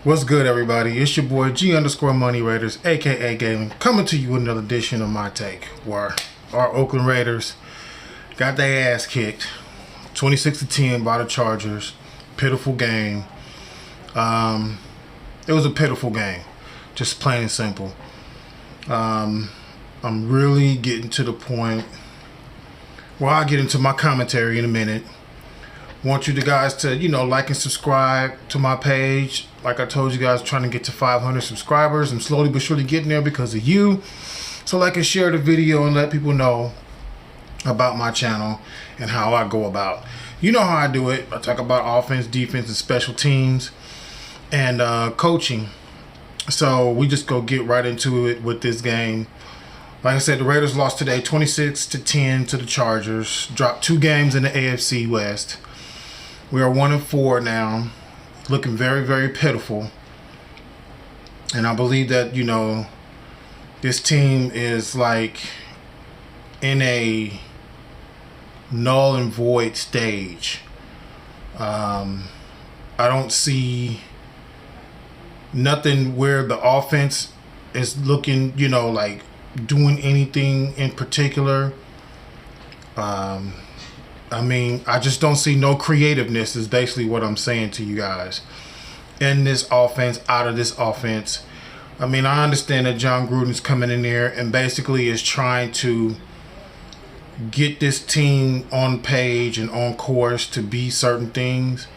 What's good, everybody? It's your boy G_Money Raiders, aka Gaming, coming to you with another edition of my take, where our Oakland Raiders got their ass kicked 26-10 by the Chargers. Pitiful game. It was a pitiful game, just plain and simple. I'm really getting to the point where I'll get into my commentary in a minute. Want you guys to, like and subscribe to my page. Like I told you guys, trying to get to 500 subscribers. I'm slowly but surely getting there because of you. So like and share the video and let people know about my channel and how I go about. You know how I do it. I talk about offense, defense, and special teams and coaching. So we just go get right into it with this game. Like I said, the Raiders lost today 26-10 to the Chargers. Dropped 2 games in the AFC West. We are 1-4 now, looking very, very pitiful. And I believe that, this team is like in a null and void stage. I don't see nothing where the offense is looking, like doing anything in particular. I just don't see no creativeness is basically what I'm saying to you guys. In this offense, out of this offense. I understand that John Gruden's coming in there and basically is trying to get this team on page and on course to be certain things.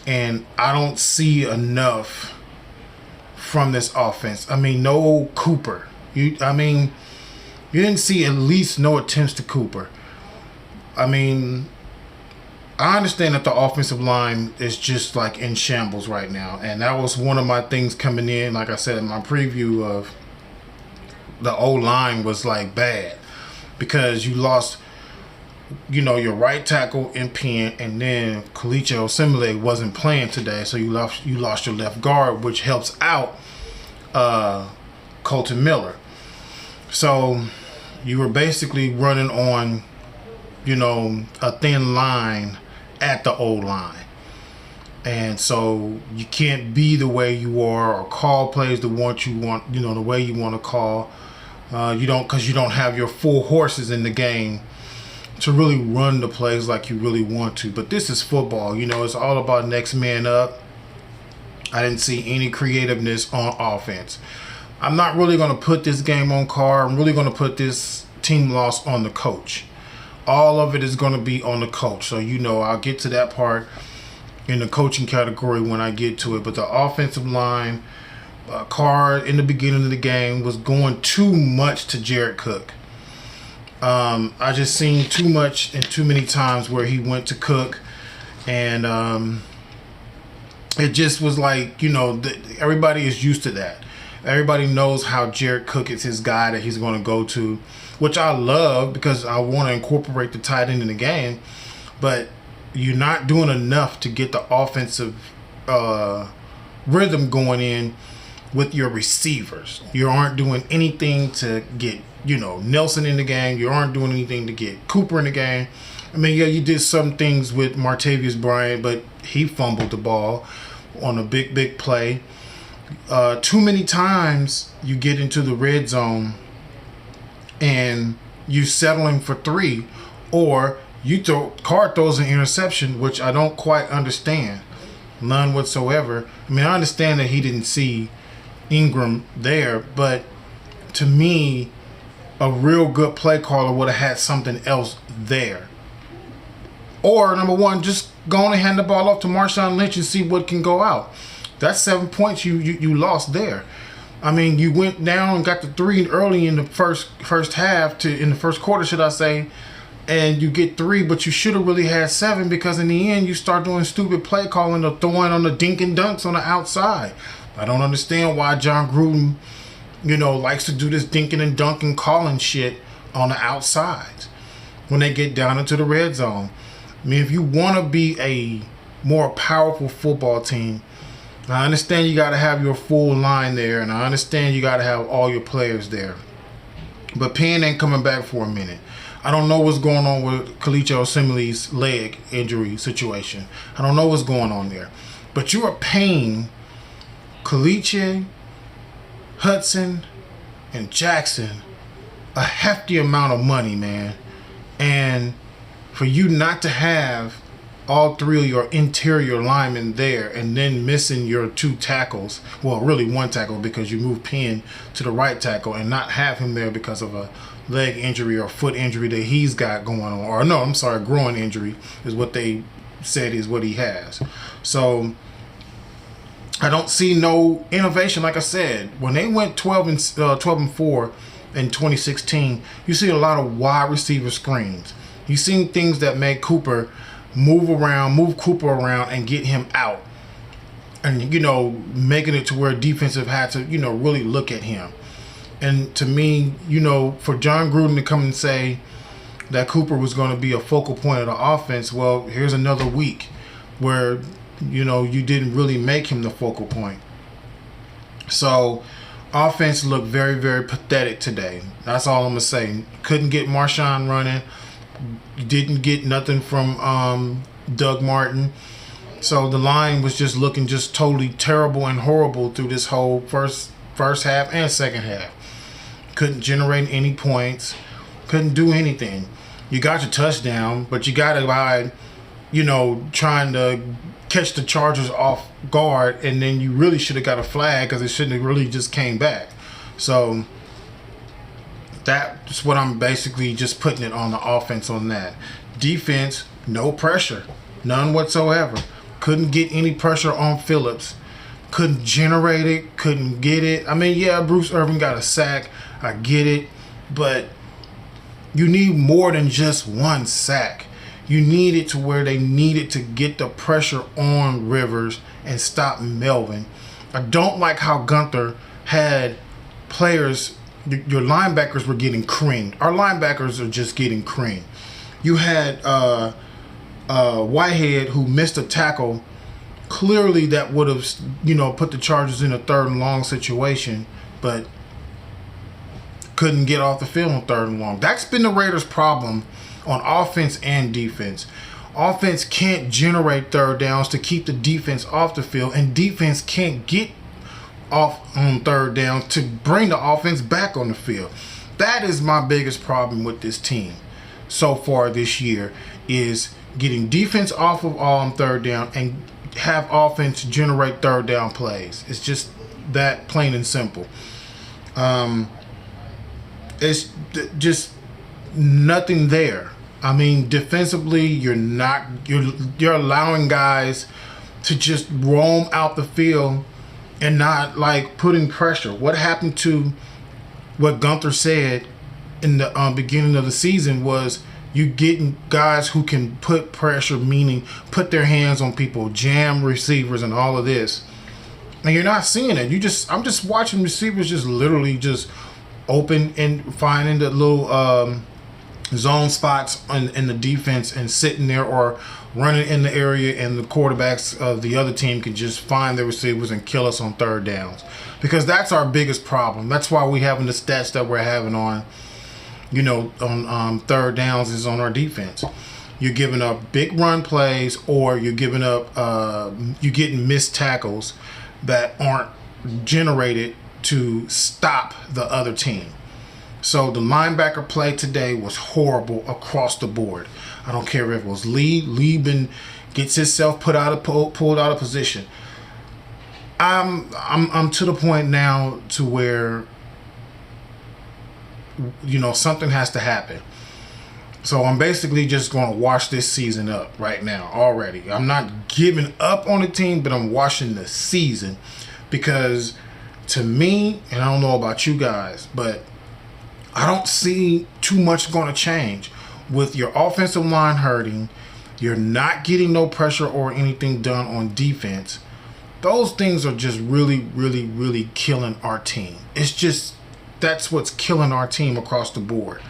And I don't see enough from this offense. No Cooper. You didn't see at least no attempts to Cooper. I understand that the offensive line is just like in shambles right now. And that was one of my things coming in. Like I said in my preview of the O-line was like bad. Because you lost, your right tackle in Penn, and then Kalichi Osemele wasn't playing today. So you lost your left guard, which helps out Colton Miller. So you were basically running on a thin line at the O-line. And so you can't be the way you are or call plays the way you want to call. Because you don't have your full horses in the game to really run the plays like you really want to. But this is football. It's all about next man up. I didn't see any creativeness on offense. I'm not really going to put this game on Carr. I'm really going to put this team loss on the coach. All of it is going to be on the coach. So, I'll get to that part in the coaching category when I get to it. But the offensive line, Carr in the beginning of the game was going too much to Jared Cook. I just seen too much and too many times where he went to Cook. And it just was like, everybody is used to that. Everybody knows how Jared Cook is his guy that he's going to go to, which I love because I want to incorporate the tight end in the game. But you're not doing enough to get the offensive rhythm going in with your receivers. You aren't doing anything to get, Nelson in the game. You aren't doing anything to get Cooper in the game. You did some things with Martavius Bryant, but he fumbled the ball on a big play. Too many times you get into the red zone and you settling for 3, or Carr throws an interception, which I don't quite understand. None whatsoever. I understand that he didn't see Ingram there, but to me, a real good play caller would have had something else there. Or, number one, just go on and hand the ball off to Marshawn Lynch and see what can go out. That's 7 points you lost there. You went down and got the 3 early in the first half, in the first quarter, should I say, and you get 3, but you should have really had 7 because in the end you start doing stupid play calling or throwing on the dink and dunks on the outside. I don't understand why John Gruden, likes to do this dinking and dunking calling shit on the outside when they get down into the red zone. If you want to be a more powerful football team, I understand you got to have your full line there, and I understand you got to have all your players there. But Penn ain't coming back for a minute. I don't know what's going on with Kalichi Osemele's leg injury situation. I don't know what's going on there. But you are paying Caliche, Hudson, and Jackson a hefty amount of money, man. And for you not to have all three of your interior linemen there and then missing your two tackles, well, really one tackle because you moved Penn to the right tackle, and not have him there because of a leg injury or foot injury that he's got going on. Or no, I'm sorry, groin injury is what they said is what he has. So I don't see no innovation. Like I said, when they went 12 and 4 in 2016, you see a lot of wide receiver screens. You seen things that make Cooper move Cooper around and get him out. And, making it to where defensive had to, really look at him. And to me, for John Gruden to come and say that Cooper was going to be a focal point of the offense, well, here's another week where, you didn't really make him the focal point. So, offense looked very, very pathetic today. That's all I'm going to say. Couldn't get Marshawn running. Didn't get nothing from Doug Martin. So the line was just looking just totally terrible and horrible through this whole first half and second half. Couldn't generate any points. Couldn't do anything. You got your touchdown, but you got it by, trying to catch the Chargers off guard, and then you really should have got a flag because it shouldn't have really just came back. So that's what I'm basically just putting it on the offense on that. Defense, no pressure. None whatsoever. Couldn't get any pressure on Phillips. Couldn't generate it. Couldn't get it. I mean, yeah, Bruce Irvin got a sack. I get it. But you need more than just one sack. You need it to where they needed to get the pressure on Rivers and stop Melvin. I don't like how Gunther had players. Your linebackers were getting creamed. Our linebackers are just getting creamed. You had Whitehead, who missed a tackle. Clearly that would have, put the Chargers in a 3rd and long situation, but couldn't get off the field on 3rd and long. That's been the Raiders' problem on offense and defense. Offense can't generate 3rd downs to keep the defense off the field, and defense can't get off on 3rd down to bring the offense back on the field. That is my biggest problem with this team so far this year, is getting defense off of all on 3rd down and have offense generate 3rd down plays. It's just that plain and simple. It's just nothing there. I mean, defensively, you're allowing guys to just roam out the field and not putting pressure. What happened to what Gunther said in the beginning of the season was you getting guys who can put pressure, meaning put their hands on people, jam receivers, and all of this. And you're not seeing it. I'm just watching receivers just literally just open and finding the little zone spots in the defense and sitting there, or running in the area, and the quarterbacks of the other team can just find the receivers and kill us on 3rd downs. Because that's our biggest problem. That's why we're having the stats that we're having on 3rd downs is on our defense. You're giving up big run plays, or you're giving up, you're getting missed tackles that aren't generated to stop the other team. So the linebacker play today was horrible across the board. I don't care if it was Lee. Lee gets himself pulled out of position. I'm to the point now to where something has to happen. So I'm basically just going to wash this season up right now already. I'm not giving up on the team, but I'm washing the season, because to me, and I don't know about you guys, but I don't see too much going to change. With your offensive line hurting, you're not getting no pressure or anything done on defense. Those things are just really, really, really killing our team. It's just, that's what's killing our team across the board.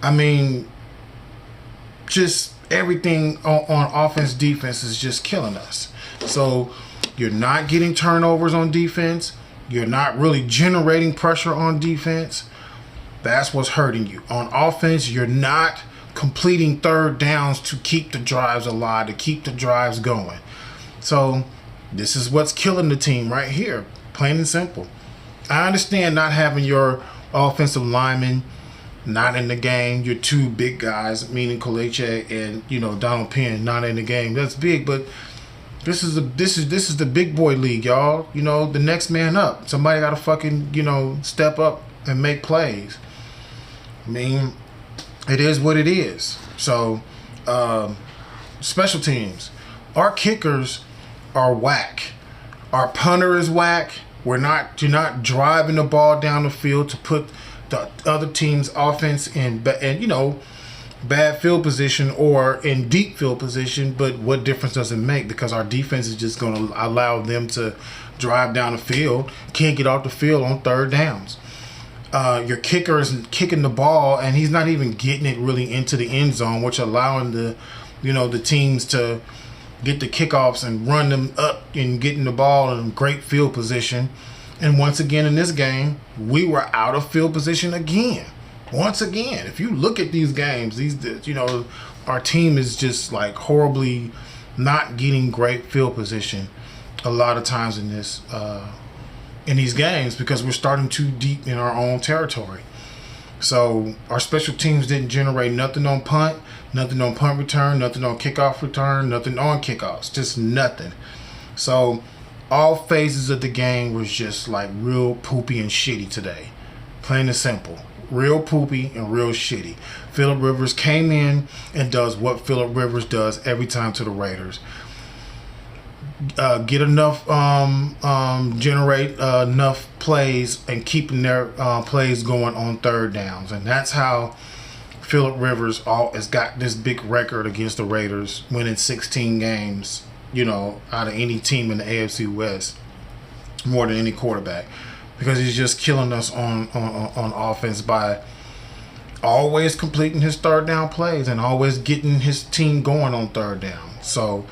I mean, just everything on offense, defense is just killing us. So you're not getting turnovers on defense. You're not really generating pressure on defense. That's what's hurting you. On offense, you're not completing 3rd downs to keep the drives alive, to keep the drives going. So This is what's killing the team right here, plain and simple. I understand not having your offensive linemen not in the game, your two big guys, meaning Koleche and Donald Penn, not in the game. That's big, but this is the big boy league, y'all. The next man up. Somebody got to fucking step up and make plays. I mean, it is what it is. So, special teams, our kickers are whack. Our punter is whack. You're not driving the ball down the field to put the other team's offense in bad field position or in deep field position. But what difference does it make? Because our defense is just going to allow them to drive down the field, can't get off the field on third downs. Your kicker is kicking the ball and he's not even getting it really into the end zone, which allowing the teams to get the kickoffs and run them up and getting the ball in great field position. And once again in this game, we were out of field position again. Once again, if you look at these games, our team is just like horribly not getting great field position a lot of times in these games because we're starting too deep in our own territory. So our special teams didn't generate nothing on punt, nothing on punt return, nothing on kickoff return, nothing on kickoffs, just nothing. So all phases of the game was just like real poopy and shitty today. Plain and simple. Real poopy and real shitty. Phillip Rivers came in and does what Phillip Rivers does every time to the Raiders. Get enough, generate enough plays and keeping their plays going on third downs. And that's how Phillip Rivers has got this big record against the Raiders, winning 16 games, out of any team in the AFC West, more than any quarterback. Because he's just killing us on offense by always completing his third down plays and always getting his team going on third down. So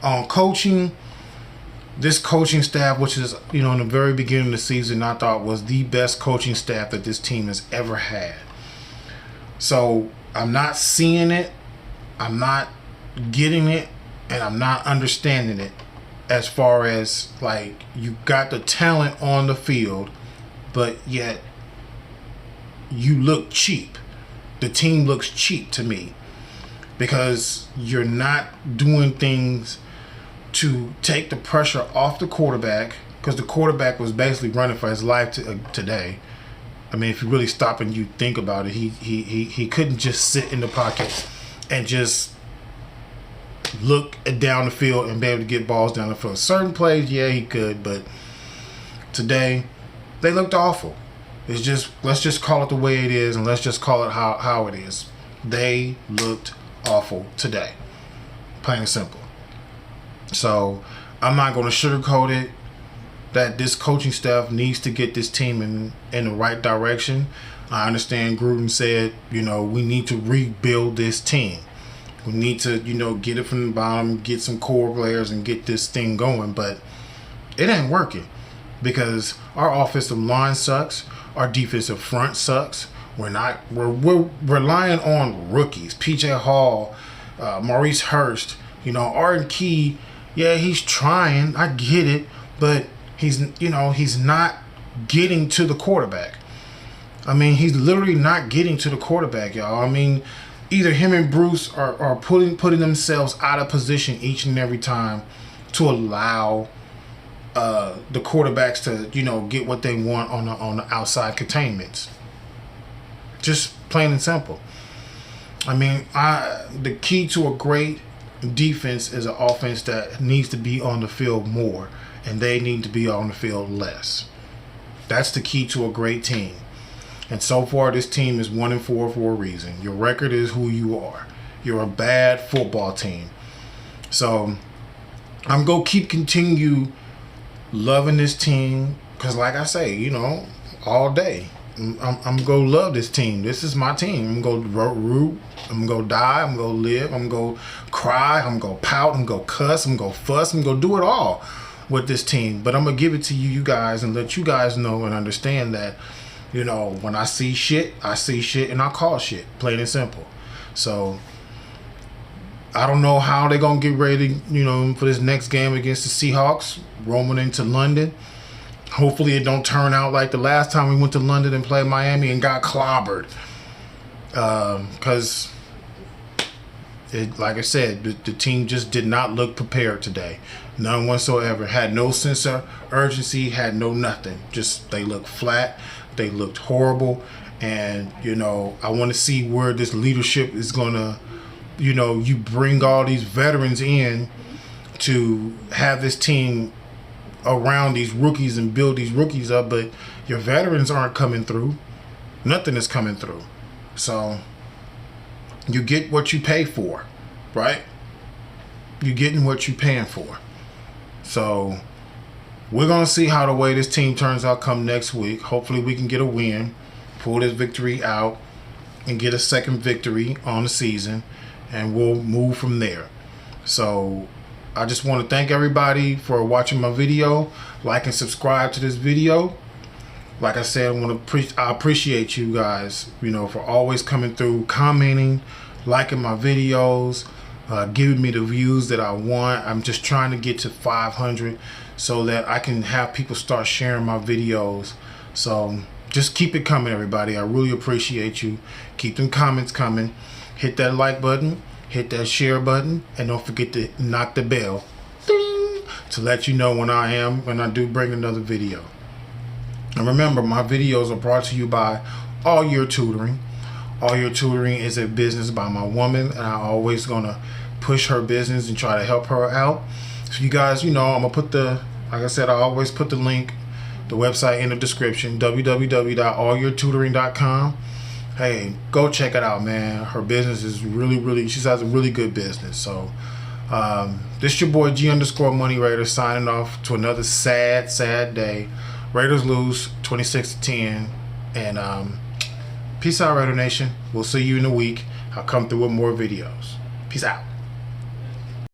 on coaching, this coaching staff, which is, in the very beginning of the season, I thought was the best coaching staff that this team has ever had. So I'm not seeing it, I'm not getting it, and I'm not understanding it as far as, like, you got the talent on the field, but yet you look cheap. The team looks cheap to me because you're not doing things to take the pressure off the quarterback, because the quarterback was basically running for his life today. I mean, if you really stop and you think about it, he couldn't just sit in the pocket and just look down the field and be able to get balls down the field. Certain plays, yeah, he could, but today they looked awful. It's just, let's just call it the way it is, and let's just call it how it is. They looked awful today, plain and simple. So I'm not going to sugarcoat it that this coaching staff needs to get this team in the right direction. I understand Gruden said, we need to rebuild this team. We need to, get it from the bottom, get some core players and get this thing going. But it ain't working because our offensive line sucks. Our defensive front sucks. We're relying on rookies. PJ Hall, Maurice Hurst, Arden Key. Yeah, he's trying. I get it, but he's not getting to the quarterback. I mean, he's literally not getting to the quarterback, y'all. I mean, either him and Bruce are putting themselves out of position each and every time to allow the quarterbacks to, get what they want on the outside containments. Just plain and simple. I mean, the key to a great defense is an offense that needs to be on the field more, and they need to be on the field less. That's the key to a great team. And so far, this team is 1-4 for a reason. Your record is who you are. You're a bad football team. So I'm going to continue loving this team because, like I say, all day. I'm going to love this team. This is my team. I'm going to root. I'm going to die. I'm going to live. I'm going to cry. I'm going to pout. I'm going to cuss. I'm going to fuss. I'm going to do it all with this team. But I'm going to give it to you guys and let you guys know and understand that, when I see shit and I call shit. Plain and simple. So I don't know how they're going to get ready, for this next game against the Seahawks, roaming into London. Hopefully it don't turn out like the last time we went to London and played Miami and got clobbered. Because, like I said, the team just did not look prepared today. None whatsoever. Had no sense of urgency, had no nothing. Just they looked flat. They looked horrible. And, I want to see where this leadership is going to, you bring all these veterans in to have this team around these rookies and build these rookies up, but your veterans aren't coming through. Nothing is coming through. So you get what you pay for, right? You're getting what you're paying for. So we're going to see how the way this team turns out come next week. Hopefully we can get a win, pull this victory out, and get a second victory on the season, and we'll move from there. So I just want to thank everybody for watching my video. Like and subscribe to this video. Like I said, I appreciate you guys, for always coming through, commenting, liking my videos, giving me the views that I want. I'm just trying to get to 500 so that I can have people start sharing my videos. So just keep it coming, everybody. I really appreciate you. Keep them comments coming. Hit that like button. Hit that share button. And don't forget to knock the bell. Ding, to let you know when I do bring another video. And remember, my videos are brought to you by All Year Tutoring. All Year Tutoring is a business by my woman, and I'm always going to push her business and try to help her out. So you guys, I'm going to put like I said, I always put the link, the website in the description, www.allyourtutoring.com. Hey, go check it out, man. Her business is really, she has a really good business. So this your boy G_Money Raider signing off to another sad day. Raiders lose 26-10. And peace out, Raider Nation. We'll see you in a week. I'll come through with more videos. Peace out.